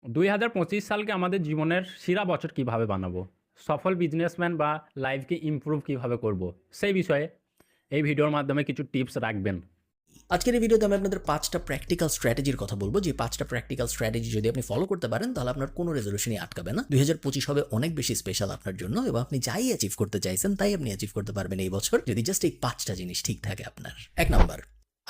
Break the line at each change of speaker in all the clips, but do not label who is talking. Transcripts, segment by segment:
2025 সালকে আমাদের জীবনের সেরা বছর কিভাবে বানাবো? সফল বিজনেসম্যান বা লাইফকে ইমপ্রুভ কিভাবে করব? সেই বিষয়ে এই ভিডিওর মাধ্যমে কিছু টিপস রাখবেন।
আজকের এই ভিডিওতে আমি আপনাদের 5টা প্র্যাকটিক্যাল স্ট্র্যাটেজির কথা বলবো, যে 5টা প্র্যাকটিক্যাল স্ট্র্যাটেজি যদি আপনি ফলো করতে পারেন তাহলে আপনার কোনো রেজলিউশনই আটকাবে না। 2025 হবে অনেক বেশি স্পেশাল আপনার জন্য, এবং আপনি যাই অ্যাচিভ করতে চাইছেন তাই আপনি অ্যাচিভ করতে পারবেন এই বছর, যদি জাস্ট এই 5টা জিনিস ঠিক থাকে আপনার। 1 নাম্বার,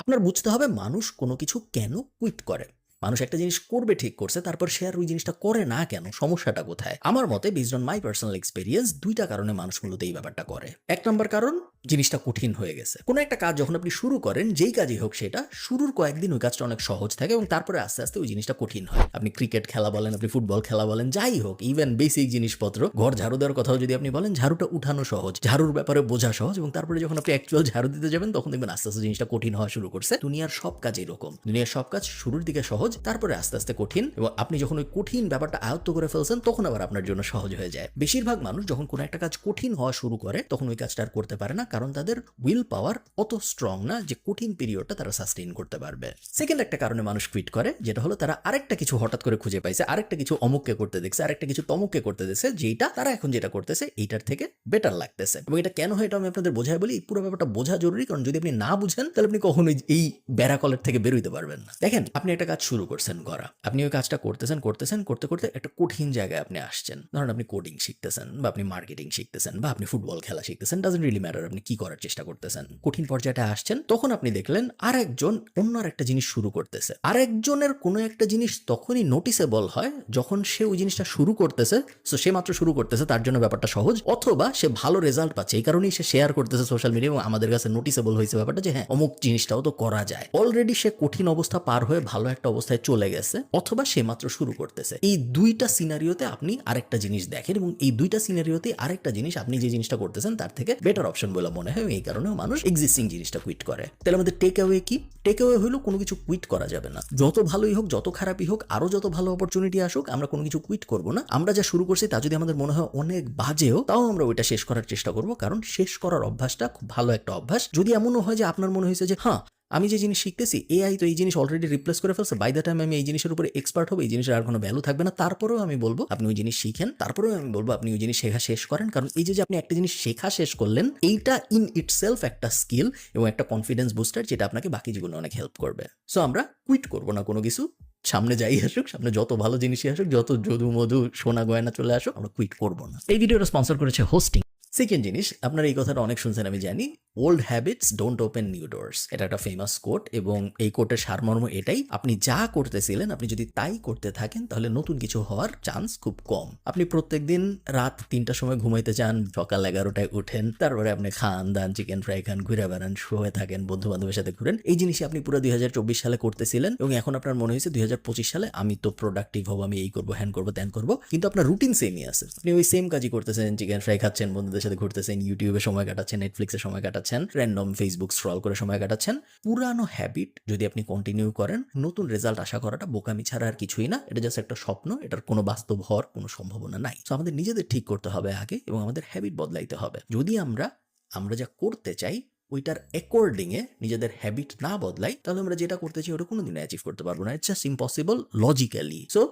আপনার বুঝতে হবে মানুষ কোনো কিছু কেন কুইট করে। মানুষ একটা জিনিস করবে ঠিক করছে, তারপর সে আর ওই জিনিসটা করে না কেন, সমস্যাটা কোথায়? আমার মতে, based on my personal experience, 2টা কারণে মানুষ মূলত এই ব্যাপারটা করে। 1 নম্বর কারণ, জিনিসটা কঠিন হয়ে গেছে। কোনো একটা কাজ যখন আপনি শুরু করেন, যেই কাজই হোক সেটা, শুরুর কয়েকদিন ওই কাজটা অনেক সহজ থাকে এবং তারপরে আস্তে আস্তে ওই জিনিসটা কঠিন হয়। আপনি ক্রিকেট খেলা বলেন, আপনি ফুটবল খেলা বলেন, যাই হোক, ইভেন বেসিক জিনিসপত্র, ঘর ঝাড়ু দেওয়ার কথাও যদি আপনি বলেন, ঝাড়ুটা উঠানো সহজ, ঝাড়ুর ব্যাপারে বোঝা সহজ, এবং তারপরে যখন আপনি অ্যাকচুয়াল ঝাড়ু দিতে যাবেন তখন দেখবেন আস্তে আস্তে জিনিসটা কঠিন হওয়া শুরু করছে। দুনিয়ার সব কাজ এরকম, দুনিয়ার সব কাজ শুরুর দিকে সহজ, তারপরে আস্তে আস্তে কঠিন, এবং আপনি যখন ওই কঠিন ব্যাপারটা আয়ত্ত করে ফেলছেন তখন আবার আপনার জন্য সহজ হয়ে যায়। বেশিরভাগ মানুষ যখন কোনো একটা কাজ কঠিন হওয়া শুরু করে তখন ওই কাজটা আর করতে পারে না, কারণ তাদের উইল পাওয়ার অত স্ট্রং না যে কঠিন পিরিয়ডটা তারা সাস্টেইন করতে পারবে। সেকেন্ড একটা কারণে মানুষ কুইট করে, যেটা হলো তারা আরেকটা কিছু হঠাৎ করে খুঁজে পাইছে, আরেকটা কিছু অমুককে করতে দেখছে, আরেকটা কিছু তমুককে করতে দেখছে, যেটা তারা এখন যেটা করতেছে এইটার থেকে বেটার লাগতেছে। এবং এটা কেন হয় এটা আমি আপনাদের বোঝাই বলি। এই পুরো ব্যাপারটা বোঝা জরুরি, কারণ যদি আপনি না বুঝেন তাহলে আপনি কখনোই এই ব্যারাকলের থেকে বেরোইতে পারবেন না। দেখেন, আপনি একটা কাজ শুরু করছেন করা, আপনি ওই কাজটা করতেছেন করতেছেন করতে করতে একটা কঠিন জায়গায় আপনি আসছেন। ধরেন আপনি কোডিং শিখতেছেন, বা আপনি মার্কেটিং শিখতেছেন, বা আপনি ফুটবল খেলা শিখতেছেন, ডাজন্ট রিয়েলি ম্যাটার আপনি কি করার চেষ্টা করতেছেন। কঠিন পর্যায়টা আসছেন, তখন আপনি দেখলেন আরেকজন অন্য একটা জিনিস শুরু করতেছে। আরেকজনের কোনো একটা জিনিস তখনই নোটিসেবল হয় যখন সে ওই জিনিসটা শুরু করতেছে। সো সে মাত্র শুরু করতেছে, তার জন্য ব্যাপারটা সহজ, অথবা সে ভালো রেজাল্ট পাচ্ছে, এই কারণেই সে শেয়ার করতেছে সোশ্যাল মিডিয়া, এবং আমাদের কাছে নোটিসেবল হয়েছে ব্যাপারটা যে হ্যাঁ, অমুক জিনিসটাও তো করা যায়। অলরেডি সে কঠিন অবস্থা পার হয়ে ভালো একটা অবস্থায় চলে গেছে, অথবা সে মাত্র শুরু করতেছে। এই 2টা সিনারিওতে আপনি আরেকটা জিনিস দেখেন, এবং এই 2টা সিনারিওতে আরেকটা জিনিস আপনি যে জিনিসটা করতেছেন তার থেকে বেটার অপশন বলে মনে হয়, এই কারণেও মানুষ এক্সিস্টিং জিনিসটা কুইট করে। তাহলে আমাদের টেক অ্যাওয়ে কি? টেক অ্যাওয়ে হলো কোনো কিছু কুইট করা যাবে না। যত ভালোই হোক, যত খারাপই হোক, আরো যত ভালো অপরচুনিটি আসুক, আমরা কোনো কিছু কুইট করব না। আমরা যা শুরু করছি তা যদি আমাদের মনে হয় অনেক বাজেও, তাও আমরা ওইটা শেষ করার চেষ্টা করব, কারণ শেষ করার অভ্যাসটা খুব ভালো একটা অভ্যাস। যদি এমনও হয় যে আপনার মনে হয়েছে যে হ্যাঁ, আমি যে জিনিস শিখতেছি, এআই তো এই জিনিস অলরেডি রিপ্লেস করে ফেলছে, বাই দ্য টাইম আমি এই জিনিসের উপরে এক্সপার্ট হবো, এই জিনিসের আর কোনো ভ্যালু থাকবে না। তারপরেও আমি বলবো আপনি ওই জিনিস শিখেন, তারপরেও আমি বলবো আপনি ওই জিনিস শেখা শেষ করেন, কারণ এই যে আপনি একটা জিনিস শেখা শেষ করলেন, এইটা ইন ইটসেলফ একটা স্কিল এবং একটা কনফিডেন্স বুস্টার, যেটা আপনাকে বাকি জীবনে অনেক হেল্প করবে। সো আমরা কুইট করবো না কোনো কিছু, সামনে যাই আসুক, সামনে যত ভালো জিনিসই আসুক, যত যদু মধু সোনা গয়না চলে আসুক, আমরা কুইট করবো না। এই ভিডিওটা স্পন্সর করেছে হোস্টিং। সেকেন্ড জিনিস, আপনারা এই কথাটা অনেক শুনছেন আমি জানি, old habits don't open new doors. এটা একটা ফেমাস কোট, এবং এই কোটের সারমর্ম এটাই, আপনি যা করতেছিলেন আপনি যদি তাই করতে থাকেন তাহলে নতুন কিছু হওয়ার চান্স খুব কম। আপনি প্রত্যেকদিন রাত 3টার সময় ঘুমাইতে চান, সকাল 11টায় উঠেন, তারপরে আপনি খান দান, চিকেন ফ্রাই খান, ঘুরে বেড়ান, শুয়ে থাকেন, বন্ধু বান্ধবের সাথে ঘুরেন। এই জিনিসই আপনি পুরো 2024 সালে করতেছিলেন, এবং এখন আপনার মনে হয়েছে 2025 সালে আমি তো প্রোডাক্টিভ হবো, আমি এই করবো, হ্যান করবো, ত্যান করবো, কিন্তু আপনার রুটিন সেমই আছে। আপনি ওই সেম কাজই করতেছেন, চিকেন ফ্রাই খাচ্ছেন, বন্ধুদের সাথে ঘুরতেছেন, ইউটিউবে সময় কাটাচ্ছেন, নেটফ্লিক্সে সময় কাটাচ্ছেন, র্যান্ডম ফেসবুক স্ক্রল করে সময় কাটাচ্ছেন। পুরানো হ্যাবিট যদি আপনি কন্টিনিউ করেন, নতুন রেজাল্ট আশা করাটা বোকামি ছাড়া আর কিছুই না। এটা জাস্ট একটা স্বপ্ন, এটার কোনো বাস্তব হওয়ার কোনো সম্ভাবনা নাই। তো আমাদের নিজেদের ঠিক করতে হবে আগে, এবং আমাদের হ্যাবিট বদলাইতে হবে। যদি আমরা যা করতে চাই ওইটার অ্যাকর্ডিং এ নিজেদের হ্যাবিট না বদলাই, তাহলে আমরা যেটা করতে চাই ওটা কোনোদিন অ্যাচিভ করতে পারবো না। It's just impossible logically. So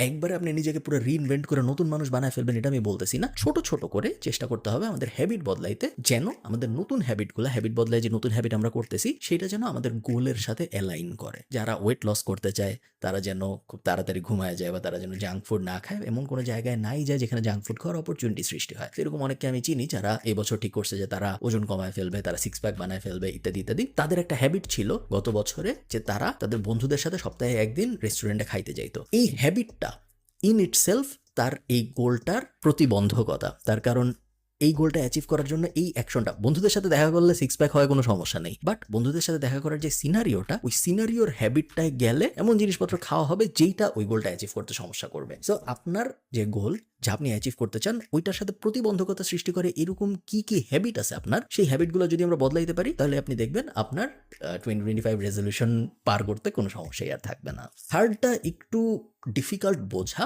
একবারে আপনি নিজেকে পুরো রিইনভেন্ট করে নতুন মানুষ বানায় ফেলবেন এটা আমি বলতেছি না। ছোট ছোট করে চেষ্টা করতে হবে আমাদের হ্যাবিট বদলাইতে, যেন আমাদের নতুন হ্যাবিট বদলায়, যে নতুন হ্যাবিট আমরা করতেছি সেটা যেন আমাদের গোলের সাথে অ্যালাইন করে। যারা ওয়েট লস করতে চায় তারা যেন খুব তাড়াতাড়ি ঘুমায় যায়, বা তারা যেন জাঙ্ক ফুড না খায়, এমন কোনো জায়গায় নাই যায় যেখানে জাঙ্ক ফুড খাওয়ার অপরচুনিটি সৃষ্টি হয়। এরকম অনেককে আমি চিনি যারা এবছর ঠিক করছে যে তারা ওজন কমায় ফেলবে, তারা 6 প্যাক বানায় ফেলবে, ইত্যাদি ইত্যাদি। তাদের একটা হ্যাবিট ছিল গত বছরে যে তারা তাদের বন্ধুদের সাথে সপ্তাহে একদিন রেস্টুরেন্টে খাইতে যাইতো। এই হ্যাবিটটা ইন ইটসেলফ তার এই গোলটার প্রতিবন্ধকতা। তার কারণ এই গোলটা অ্যাচিভ করার জন্য এই অ্যাকশনটা, বন্ধুদের সাথে দেখা করলে 6 প্যাক হয় কোনো সমস্যা নেই, বাট বন্ধুদের সাথে দেখা করার যে সিনারিওটা, ওই সিনারিওর হ্যাবিটটায় গেলে এমন জিনিসপত্র খাওয়া হবে যেইটা ওই গোলটা অ্যাচিভ করতে সমস্যা করবে। সো আপনার যে গোল, যা আপনি অ্যাচিভ করতে চান, ওইটার সাথে প্রতিবন্ধকতা সৃষ্টি করে এরকম কি কি হ্যাবিট আছে আপনার, সেই হ্যাবিটগুলো যদি আমরা বদলাইতে পারি তাহলে আপনি দেখবেন আপনার 2025 রেজলিউশন পার করতে কোনো সমস্যাই আর থাকবে না। থার্ডটা একটু ডিফিকাল্ট বোঝা,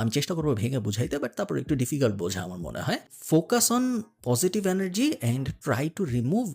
আমি চেষ্টা করবো ভেঙে বুঝাইতে, বাট তারপর একটু ডিফিকাল্ট বোঝা আমার মনে হয়। Focus on positive energy and try to remove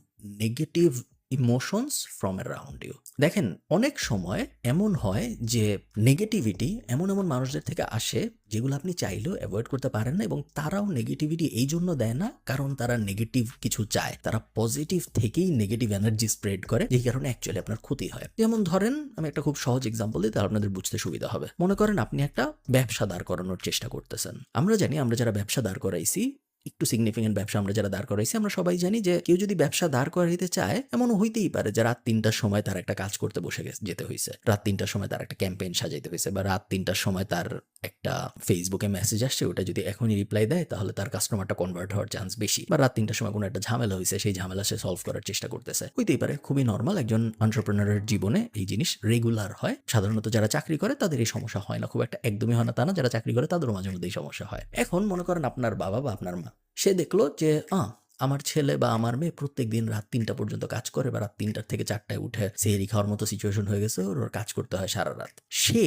negative emotions from around you. দেখেন অনেক সময় এমন হয় যে নেগেটিভিটি এমন এমন মানুষদের থেকে আসে যেগুলো আপনি চাইলেও অ্যাভয়েড করতে পারেন না, এবং তারাও নেগেটিভিটি এই জন্য দেয় না কারণ তারা নেগেটিভ কিছু চায়, তারা পজিটিভ থেকেই নেগেটিভ এনার্জি স্প্রেড করে, যেই কারণে অ্যাকচুয়ালি আপনার ক্ষতি হয়। যেমন ধরেন আমি একটা খুব সহজ এক্সাম্পল দিই, তাহলে আপনাদের বুঝতে সুবিধা হবে। মনে করেন আপনি একটা ব্যবসা দাঁড় করানোর চেষ্টা করতেছেন। আমরা জানি আমরা যারা ব্যবসা দাঁড় করাইছি, একটু সিগনিফিকেন্ট ব্যবসা আমরা যারা দাঁড় করাইছি, আমরা সবাই জানি যে কেউ যদি ব্যবসা দাঁড় করাইতে চায়, এমনও হইতেই পারে যে রাত 3টার সময় তার একটা কাজ করতে বসে যেতে হয়েছে, রাত 3টার সময় তার একটা ক্যাম্পেইন সাজাইতে হয়েছে, বা রাত 3টার সময় তার একটা ফেসবুকে মেসেজ আসছে, ওটা যদি এখনই রিপ্লাই দেয় তাহলে তার কাস্টমারটা কনভার্ট হওয়ার চান্স বেশি, বা রাত 3টার সময় কোনো একটা ঝামেলা হয়েছে, সেই ঝামেলা সে সলভ করার চেষ্টা করতেছে। হইতেই পারে, খুবই নর্মাল। একজন এন্টারপ্রেনারের জীবনে এই জিনিস রেগুলার হয়। সাধারণত যারা চাকরি করে তাদের এই সমস্যা হয় না, খুব একটা একদমই হয় না তা না, যারা চাকরি করে তাদেরও মাঝে মধ্যে এই সমস্যা হয়। এখন মনে করেন আপনার বাবা বা আপনার মা, সে দেখলো যে আমার ছেলে বা আমার মেয়ে প্রত্যেকদিন রাত 3টা পর্যন্ত কাজ করে, বা রাত 3টার থেকে 4টায় উঠে সেহরি খাওয়ার মতো সিচুয়েশন হয়ে গেছে, ওর কাজ করতে হয় সারা রাত। সে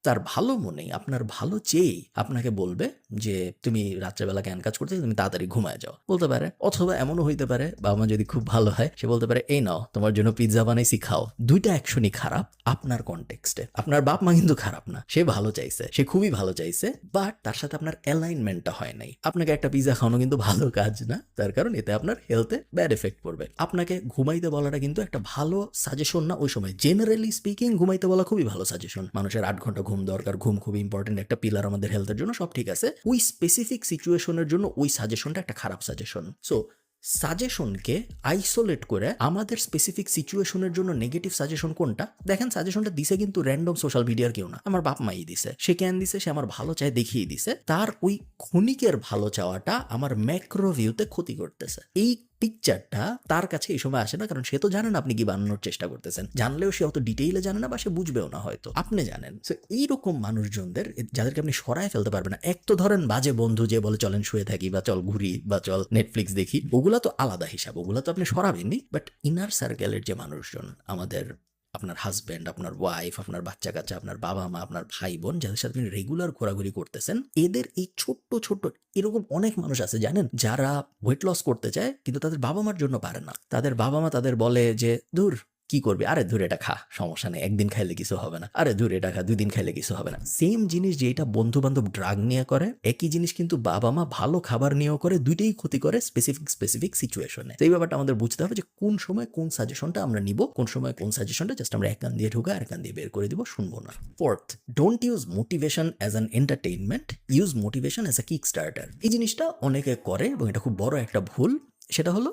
তার ভালো মনেই, আপনার ভালো চেয়েই আপনাকে বলবে যে তুমি রাত্রেবেলা কেন কাজ করতে, তুমি তাড়াতাড়ি ঘুমায় যাও, বলতে পারে। অথবা এমনও হইতে পারে, বাবা মা যদি খুব ভালো হয়, সে বলতে পারে এই নাও তোমার জন্য পিৎজা বানাইছি খাও। দুইটা অ্যাকশনই খারাপ আপনার কনটেক্সটে। আপনার বাপ মা কিন্তু খারাপ না, সে ভালো চাইছে, সে খুবই ভালো চাইছে, বাট তার সাথে আপনার অ্যালাইনমেন্টটা হয় নাই। আপনাকে একটা পিৎজা খাওয়ানো কিন্তু ভালো কাজ না, তার কারণ এতে আপনার হেলথে ব্যাড এফেক্ট পড়বে। আপনাকে ঘুমাইতে বলাটা কিন্তু একটা ভালো সাজেশন না ওই সময়। জেনারেলি স্পিকিং ঘুমাইতে বলা খুবই ভালো সাজেশন। মানুষের 8 ঘন্টা ঘুম দরকার, ঘুম খুবই ইম্পর্টেন্ট একটা পিলার আমাদের হেলথের জন্য, সব ঠিক আছে। ওই স্পেসিফিক সিচুয়েশনের জন্য ওই সাজেশনটা একটা খারাপ সাজেশন। সো সাজেশনকে আইসোলেট করে আমাদের স্পেসিফিক সিচুয়েশনের জন্য নেগেটিভ সাজেশন কোনটা, দেখেন সাজেশনটা দিছে কিন্তু র্যান্ডম সোশ্যাল মিডিয়ার কেউ না, আমার বাপ মাই দিছে। সে কেন দিছে? সে আমার ভালো চায় দেখিয়ে দিছে। তার ওই ক্ষণিকের ভালো চাওয়াটা আমার ম্যাক্রো ভিউতে ক্ষতি করতেছে। এই পিকচারটা তার কাছে এই সময় আসে না, কারণ সে তো জানে না আপনি কি বানানোর চেষ্টা করতেছেন। জানলেও সে অত ডিটেইলে জানে না, বা সে বুঝবেও না হয়তো, আপনি জানেন। সো এইরকম মানুষজনদের, যাদেরকে আপনি সরায় ফেলতে পারবেন না। এক তো ধরেন বাজে বন্ধু যে বলে চলেন শুয়ে থাকি, বা চল ঘুরি, বা চল নেটফ্লিক্স দেখি, ওগুলা তো আলাদা হিসাব, ওগুলা তো আপনি সরাবেনই। বাট ইনার সার্কেলের যে মানুষজন, আমাদের আপনার হাজব্যান্ড, আপনার ওয়াইফ, আপনার বাচ্চা কাচ্চা, আপনার বাবা মা, আপনার ভাই বোন, যাদের সাথে আপনি রেগুলার ঘোরাঘুরি করতেছেন, এদের এই ছোট্ট ছোট্ট এরকম অনেক মানুষ আছে জানেন, যারা ওয়েট লস করতে চায় কিন্তু তাদের বাবা মার জন্য পারে না। তাদের বাবা মা তাদের বলে যে দূর কি করবি, আরে দূর এটা খা, সমস্যা নেই, একদিন খাইলে কিছু হবে না, আরে দূর এটা খা, 2 দিন খাইলে কিছু হবে না। সেম জিনিস যেটা বন্ধু বান্ধব ড্রাগ নিয়ে করে, একই জিনিস কিন্তু বাবা মা ভালো খাবার নিয়েও করে, দুইটাই ক্ষতি করে স্পেসিফিক সিচুয়েশনে। এই ব্যাপারটা আমাদের বুঝতে হবে যে কোন সময় কোন সাজেশনটা আমরা নিব, কোন সময় কোন সাজেশনটা জাস্ট আমরা এক কান দিয়ে ঢুকা আর কান দিয়ে বের করে দিব, শুনবো না। Fourth, don't use motivation as an entertainment, use motivation as a kick starter. এই জিনিসটা অনেকে করে এবং এটা খুব বড় একটা ভুল। সেটা হলো,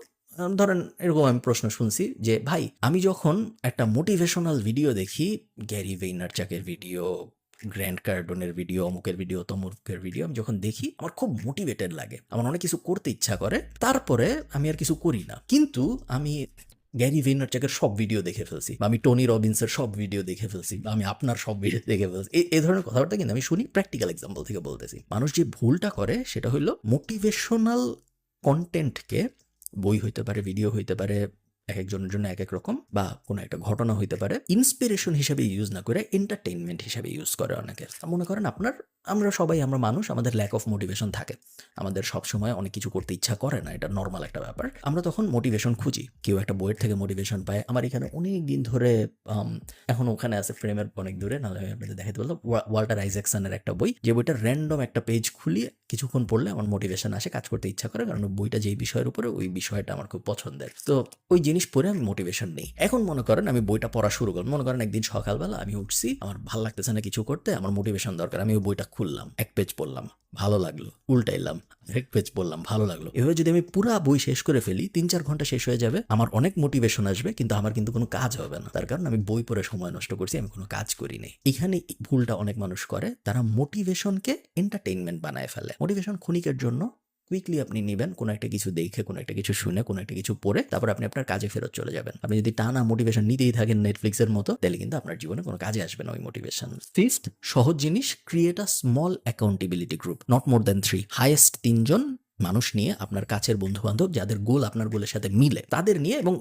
ধরেন এরকম আমি প্রশ্ন শুনছি যে ভাই আমি যখন একটা মোটিভেশনাল ভিডিও দেখি, গ্যারি ভেইনারচাকের ভিডিও, গ্র্যান্ড কার্ডনের ভিডিও, অমুকের ভিডিও, তমুকের ভিডিও, আমি যখন দেখি আমার খুব মোটিভেটেড লাগে, আমার অনেক কিছু করতে ইচ্ছা করে, তারপরে আমি আর কিছু করি না। কিন্তু আমি গ্যারি ভেইনারচাকের সব ভিডিও দেখে ফেলছি, বা আমি টনি রবিন্সের সব ভিডিও দেখে ফেলছি, বা আমি আপনার সব ভিডিও দেখে ফেলছি, এই ধরনের কথাবার্তা কিন্তু আমি শুনি। প্র্যাকটিক্যাল এক্সাম্পল থেকে বলতেছি। মানুষ যে ভুলটা করে সেটা হলো মোটিভেশনাল কন্টেন্টকে, বই হইতে পারে, ভিডিও হইতে পারে, এক একজনের জন্য এক এক রকম, বা কোনো একটা ঘটনা হইতে পারে, ইন্সপিরেশন হিসাবে ইউজ না করে এন্টারটেইনমেন্ট হিসাবে ইউজ করে অনেকে। মনে করেন আমরা সবাই, আমরা মানুষ, আমাদের ল্যাক অফ মোটিভেশন থাকে, আমাদের সবসময় অনেক কিছু করতে ইচ্ছা করে না, এটা নর্মাল একটা ব্যাপার। আমরা তখন মোটিভেশন খুঁজি, কেউ একটা বইয়ের থেকে মোটিভেশন পায়। আমার এখানে অনেক দিন ধরে, এখন ওখানে আছে ফ্রেমের অনেক দূরে, নাহলে আমি আপনাদের দেখাতে বললাম, ওয়াল্টার আইজ্যাকসনের একটা বই, যে বইটা র্যান্ডম একটা পেজ খুলিয়ে কিছুক্ষণ পড়লে আমার মোটিভেশন আসে, কাজ করতে ইচ্ছা করে, কারণ বইটা যেই বিষয়ের উপরে, ওই বিষয়টা আমার খুব পছন্দের। তো ওই জিনিস পড়ে আমি মোটিভেশন নেই। এখন মনে করেন আমি বইটা পড়া শুরু করলাম, মনে করেন একদিন সকালবেলা আমি উঠছি, আমার ভালো লাগতেছে না কিছু করতে, আমার মোটিভেশন দরকার, আমি ওই বইটা খুললাম, 1 পেজ পড়লাম, ভালো লাগলো, উল্টাইলাম, 1 পেজ পড়লাম, ভালো লাগলো। এভাবে যদি আমি পুরা বই শেষ করে ফেলি, 3-4 ঘন্টা শেষ হয়ে যাবে, আমার অনেক মোটিভেশন আসবে, কিন্তু আমার কিন্তু কোনো কাজ হবে না, তার কারণ আমি বই পড়ে সময় নষ্ট করছি, আমি কোনো কাজ করি নাই। এখানে ভুলটা অনেক মানুষ করে, তারা মোটিভেশনকে এন্টারটেইনমেন্ট বানায় ফেলে। মোটিভেশন ক্ষণিকের জন্য, কুইকলি আপনি নেবেন, কোনো একটা কিছু দেখে, কোনো একটা কিছু শুনে, কোনো একটা কিছু পড়ে, তারপর আপনি আপনার কাজে ফেরত চলে যাবেন। আপনি যদি টানা মোটিভেশন নিতেই থাকেন নেটফ্লিক্সের মতো, তাহলে কিন্তু আপনার জীবনে কোনো কাজে আসবে না ওই মোটিভেশন। ফিফথ, সহজ জিনিস, create a small accountability group, not more than 3, highest 3 জন মানুষ নিয়ে, আপনার কাছের বন্ধু বান্ধব যাদের গোল আপনার গোলের সাথে মিলে, তাদের নিয়ে, এবং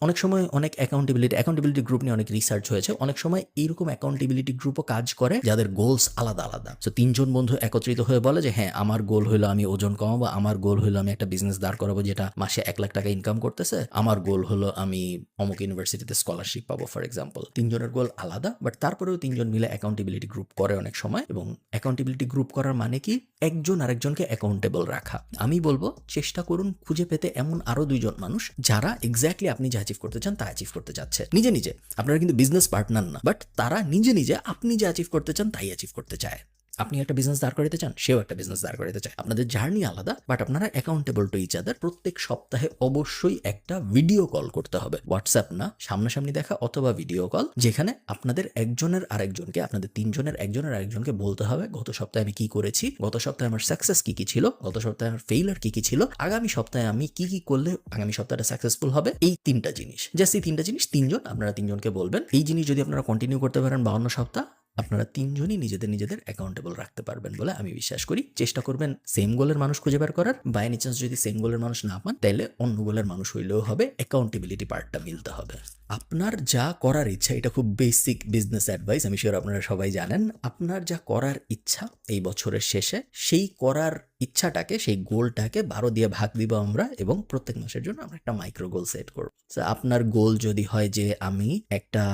অনেক সময় অনেক অ্যাকাউন্টেবিলিটি গ্রুপ নিয়ে অনেক রিসার্চ হয়েছে। অনেক সময় এইরকম অ্যাকাউন্টেবিলিটি গ্রুপও কাজ করে যাদের গোলস আলাদা আলাদা। সো 3 জন বন্ধু একত্রিত হয়ে বলে যে হ্যাঁ, আমার গোল হলো আমি ওজন কমাবো, আমার গোল হলো আমি একটা বিজনেস দাঁড় করাবো যেটা মাসে 1 লাখ টাকা ইনকাম করতেছে, আমার গোল হলো আমি অমুক ইউনিভার্সিটিতে স্কলারশিপ পাবো ফর এক্সাম্পল। 3 জনের গোল আলাদা, বাট তারপরেও 3 জন মিলে অ্যাকাউন্টেবিলিটি গ্রুপ করে অনেক সময়। এবং অ্যাকাউন্টেবিলিটি গ্রুপ করার মানে কি, একজন আরেকজনকে অ্যাকাউন্টেবল রাখা। আমি বলবো চেষ্টা করুন খুঁজে পেতে এমন আরো 2 জন মানুষ যারা এক্স্যাক্টলি আপনি যা অ্যাচিভ করতে চান তা অ্যাচিভ করতে চাচ্ছে নিজে নিজে। আপনারা কিন্তু বিজনেস পার্টনার না, বাট তারা নিজে নিজে আপনি যা অ্যাচিভ করতে চান তাই অ্যাচিভ করতে চায়। আপনি একটা বিজনেস দাঁড় করাতে চান, সেও একটা বিজনেস দাঁড় করাতে চায়। আপনাদের জার্নি আলাদা, বাট আপনারা অ্যাকাউন্টেবল টু ইচ আদার। প্রত্যেক সপ্তাহে অবশ্যই একটা ভিডিও কল করতে হবে, হোয়াটসঅ্যাপ না, সামনাসামনি দেখা অথবা ভিডিও কল, যেখানে আপনাদের একজনের আরেকজনকে, আপনাদের 3 জনের একজনের আরেকজনকে বলতে হবে গত সপ্তাহে আমি কি করেছি, গত সপ্তাহে আমার সাকসেস কি কি ছিল, গত সপ্তাহে আমার ফেইলার কি কি ছিল, আগামী সপ্তাহে আমি কি কি করলে আগামী সপ্তাহটা সাকসেসফুল হবে। এই 3টা জিনিস, জাস্ট এই 3টা জিনিস 3 জন, আপনারা 3 জনকে বলবেন। এই জিনিস যদি আপনারা কন্টিনিউ করতে পারেন 52 সপ্তাহ, আপনারা 3 জনই নিজেদের অ্যাকাউন্টেবল রাখতে পারবেন বলে আমি বিশ্বাস করি। চেষ্টা করবেন সেম গোলের মানুষ খুঁজে বের করার। বাই এনি চান্স যদি সেম গোলের মানুষ না পান, তাহলে অন্য গোলের মানুষ হইলেও হবে, অ্যাকাউন্টেবিলিটি পার্টটা মিলতে হবে। আপনার যা করার ইচ্ছা, এটা খুব বেসিক বিজনেস অ্যাডভাইস, আমি শিওর আপনারা সবাই জানেন। আপনার যা করার ইচ্ছা এই বছরের শেষে, সেই করার ইচ্ছাটাকে, সেই গোলটাকে 12 দিয়ে ভাগ দিব আমরা, এবং প্রত্যেক মাসের জন্য আমরা একটা মাইক্রো গোল সেট করব। আপনার গোল যদি হয় যে আমি একটা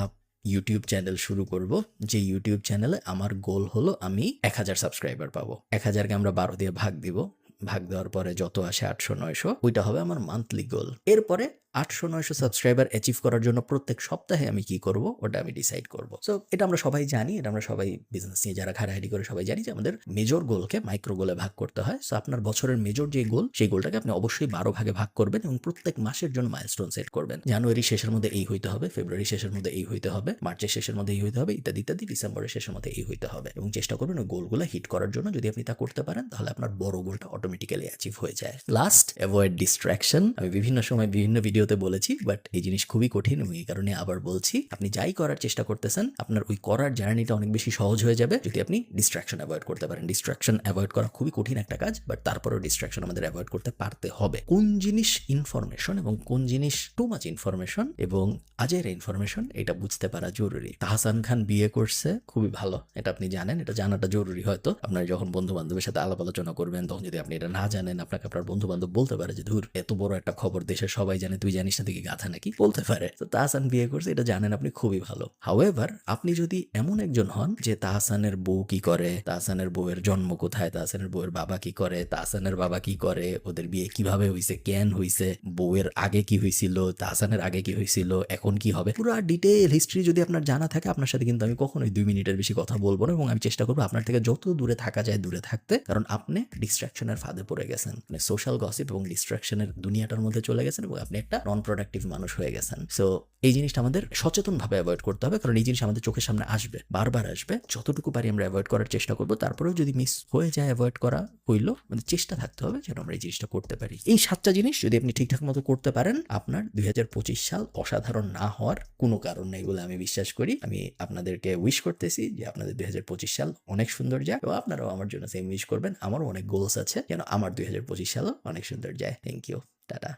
ইউটিউব চ্যানেল শুরু করব, যে ইউটিউব চ্যানেলে আমার গোল হলো আমি 1000 সাবস্ক্রাইবার পাবো, 1000কে আমরা 12 দিয়ে ভাগ দিব, ভাগ দেওয়ার পরে যত আসে 800-900, ওইটা হবে আমার মান্থলি গোল। এরপরে 800-900 সাবস্ক্রাইবার অ্যাচিভ করার জন্য প্রত্যেক সপ্তাহে আমি কি করব ওটা আমি ডিসাইড করব। সো এটা আমরা সবাই জানি, এটা আমরা সবাই বিজনেস নিয়ে যারা ঘাটাঘাটি করে সবাই জানি যে আমাদের মেজর গোলকে মাইক্রো গোলে ভাগ করতে হয়। সো আপনার বছরের মেজর যে গোল, সেই গোলটাকে আপনি অবশ্যই 12 ভাগে ভাগ করবেন এবং প্রত্যেক মাসের জন্য মাইলস্টোন সেট করবেন। জানুয়ারি শেষের মধ্যে এই হইতে হবে, ফেব্রুয়ারি শেষের মধ্যে এই হইতে হবে, মার্চের শেষের মধ্যে এই হইতে হবে, ইত্যাদি ইত্যাদি, ডিসেম্বরের শেষের মধ্যে এই হইতে হবে। এবং চেষ্টা করবেন ওই গোলগুলো হিট করার জন্য। যদি আপনি তা করতে পারেন, তাহলে আপনার বড় গোলটা অটোমেটিক্যালি অ্যাচিভ হয়ে যায়। Last, avoid distraction. আমি বিভিন্ন সময় বিভিন্ন ভিডিওতে বলেছি, বাট এই জিনিস খুবই কঠিন এবং এই কারণে আবার বলছি। আপনি যাই করার চেষ্টা করতেছেন, আপনার ওই করার জার্নিটা অনেক বেশি সহজ হয়ে যাবে যদি আপনি ডিস্ট্রাকশন অ্যাভয়েড করতে পারেন। ডিস্ট্রাকশন অ্যাভয়েড করা খুবই কঠিন একটা কাজ, বাট তারপরেও ডিস্ট্রাকশন আমাদের অ্যাভয়েড করতে পারতে হবে। কোন জিনিস ইনফরমেশন এবং কোন জিনিস টু মাচ ইনফরমেশন এবং আজের ইনফরমেশন, এটা বুঝতে পারা জরুরি। তাহসান খান বিয়ে করছে, খুবই ভালো, এটা আপনি জানেন, এটা জানাটা জরুরি। হয়তো আপনার যখন বন্ধু বান্ধবের সাথে আলাপ আলোচনা করবেন, তখন যদি আপনি এটা না জানেন, আপনাকে আপনার বন্ধু বান্ধব বলতে পারে যে ধুর, এত বড় একটা খবর দেশের সবাই জানে, তুই জানিস না, তুই কি গাধা নাকি, বলতে পারে। তো তাহসান বিয়ে করছে, এটা জানেন আপনি, খুবই ভালো। হাউএভার, আপনি যদি এমন একজন হন যে তাহসানের বউ কি করে, তাহসানের বউয়ের জন্ম কোথায়, তাহসানের বউয়ের বাবা কি করে, তাহসানের বাবা কি করে, ওদের বিয়ে কিভাবে হইছে, কেন হইছে, বউয়ের আগে কি হইছিল, তাহসানের আগে কি হইছিল, এখন কি হবে, পুরো ডিটেইল হিস্ট্রি যদি আপনার জানা থাকে, আপনার সাথে কিন্তু আমি কখনোই 2 মিনিটের বেশি কথা বলবো না, এবং আমি চেষ্টা করবো আপনার থেকে যত দূরে থাকা যায় দূরে থাকতে। কারণ আপনি ডিস্ট্রাকশনের ফাঁদে পড়ে গেছেন, মানে সোশ্যাল গসিপ এবং ডিস্ট্রাকশনের দুনিয়াটার মধ্যে চলে গেছেন, এবং আপনি একটা নন প্রোডাক্টিভ মানুষ হয়ে গেছেন। সো এই জিনিসটা আমাদের সচেতনভাবে অ্যাভয়েড করতে হবে, কারণ এই জিনিস আমাদের চোখের সামনে আসবে, বারবার আসবে। যতটুকু পারি আমরা অ্যাভয়েড করার চেষ্টা করবো। তারপরেও যদি মিস হয়ে যায় অ্যাভয়েড করা হইলো, মানে চেষ্টা থাকতে হবে যেন আমরা এই জিনিসটা করতে পারি। এই 7টা জিনিস যদি আপনি ঠিকঠাক মতো করতে পারেন, আপনার 2025 সাল অসাধারণ না হওয়ার কোনো কারণ নেই বলে আমি বিশ্বাস করি। আমি আপনাদেরকে উইশ করতেছি যে আপনাদের 2025 সাল অনেক সুন্দর যায়, এবং আপনারাও আমার জন্য সেম উইশ করবেন। আমারও অনেক গোলস আছে যেন আমার 2025 সালও অনেক সুন্দর যায়। Thank you, tata.